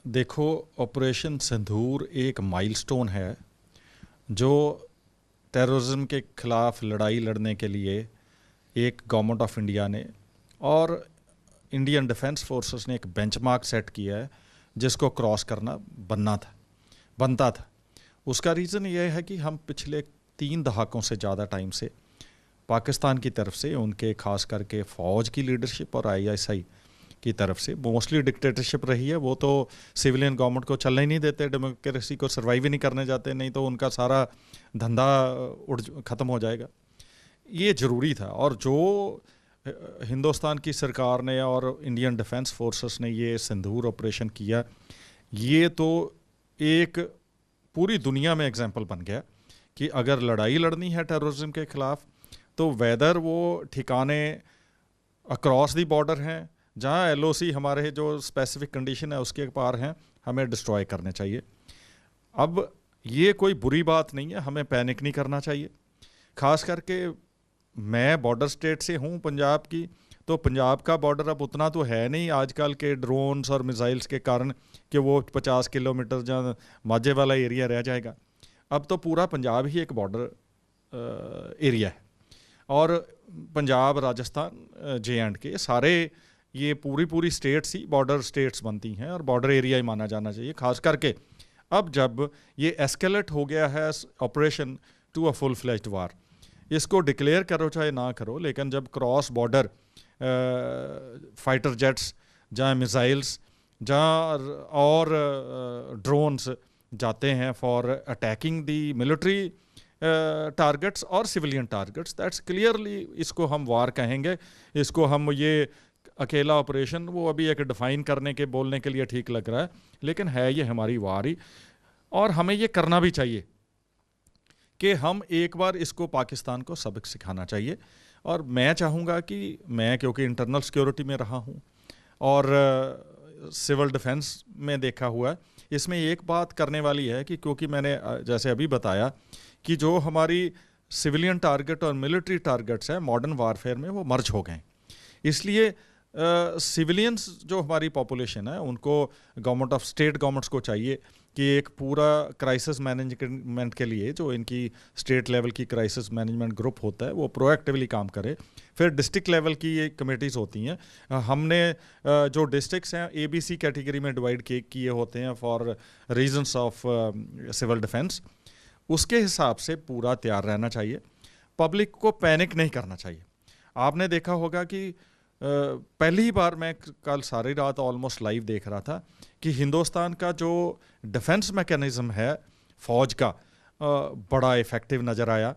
देखो, ऑपरेशन सिंदूर एक माइलस्टोन है जो टेररिज्म के ख़िलाफ़ लड़ाई लड़ने के लिए एक गवर्नमेंट ऑफ इंडिया ने और इंडियन डिफेंस फोर्सेस ने एक बेंचमार्क सेट किया है जिसको क्रॉस करना बनता था। उसका रीज़न ये है कि हम पिछले 3 दहाकों से ज़्यादा टाइम से पाकिस्तान की तरफ से उनके ख़ास करके फ़ौज की लीडरशिप और आईएसआई की तरफ से मोस्टली डिक्टेटरशिप रही है। वो तो सिविलियन गवर्नमेंट को चलने ही नहीं देते, डेमोक्रेसी को सर्वाइव ही नहीं करने जाते, नहीं तो उनका सारा धंधा ख़त्म हो जाएगा। ये ज़रूरी था। और जो हिंदुस्तान की सरकार ने और इंडियन डिफेंस फोर्सेस ने ये सिंदूर ऑपरेशन किया, ये तो एक पूरी दुनिया में एग्जाम्पल बन गया कि अगर लड़ाई लड़नी है टेररिज्म के ख़िलाफ़ तो वेदर वो ठिकाने अक्रॉस दी बॉर्डर हैं जहाँ एलओसी हमारे जो स्पेसिफिक कंडीशन है उसके पार हैं, हमें डिस्ट्रॉय करने चाहिए। अब ये कोई बुरी बात नहीं है, हमें पैनिक नहीं करना चाहिए। ख़ास करके मैं बॉर्डर स्टेट से हूँ पंजाब की, तो पंजाब का बॉर्डर अब उतना तो है नहीं आजकल के ड्रोन्स और मिसाइल्स के कारण कि वो 50 किलोमीटर जहाँ माझे वाला एरिया रह जाएगा। अब तो पूरा पंजाब ही एक बॉर्डर एरिया है और पंजाब, राजस्थान, जे.एंड.के सारे ये पूरी स्टेट्स ही बॉर्डर स्टेट्स बनती हैं और बॉर्डर एरिया ही माना जाना चाहिए। ख़ास करके अब जब ये एस्केलेट हो गया है operation to a full fledged war, इसको डिक्लेयर करो चाहे ना करो, लेकिन जब क्रॉस बॉर्डर फाइटर जेट्स, जहाँ मिसाइल्स, जहाँ और ड्रोन्स जाते हैं for attacking the military targets और सिविलियन टारगेट्स, दैट्स क्लियरली इसको हम वार कहेंगे। इसको हम ये अकेला ऑपरेशन वो अभी एक डिफ़ाइन करने के बोलने के लिए ठीक लग रहा है, लेकिन है ये हमारी वार ही। और हमें ये करना भी चाहिए कि हम एक बार इसको पाकिस्तान को सबक सिखाना चाहिए। और मैं चाहूँगा कि मैं, क्योंकि इंटरनल सिक्योरिटी में रहा हूँ और सिविल डिफेंस में देखा हुआ है, इसमें एक बात करने वाली है कि क्योंकि मैंने जैसे अभी बताया कि जो हमारी सिविलियन टारगेट और मिलिट्री टारगेट्स हैं मॉडर्न वारफेयर में वो मर्ज हो गए, इसलिए सिविलियंस जो हमारी पॉपुलेशन है उनको गवर्नमेंट ऑफ स्टेट गवर्नमेंट्स को चाहिए कि एक पूरा क्राइसिस मैनेजमेंट के लिए जो इनकी स्टेट लेवल की क्राइसिस मैनेजमेंट ग्रुप होता है वो प्रोएक्टिवली काम करे। फिर डिस्ट्रिक्ट लेवल की ये कमेटीज़ होती हैं। हमने जो डिस्ट्रिक्ट्स हैं ABC कैटेगरी में डिवाइड किए होते हैं for reasons of civil defence, उसके हिसाब से पूरा तैयार रहना चाहिए। पब्लिक को पैनिक नहीं करना चाहिए। आपने देखा होगा कि पहली बार मैं कल सारी रात ऑलमोस्ट लाइव देख रहा था कि हिंदुस्तान का जो डिफेंस मैकेनिज़्म है फ़ौज का बड़ा इफ़ेक्टिव नज़र आया।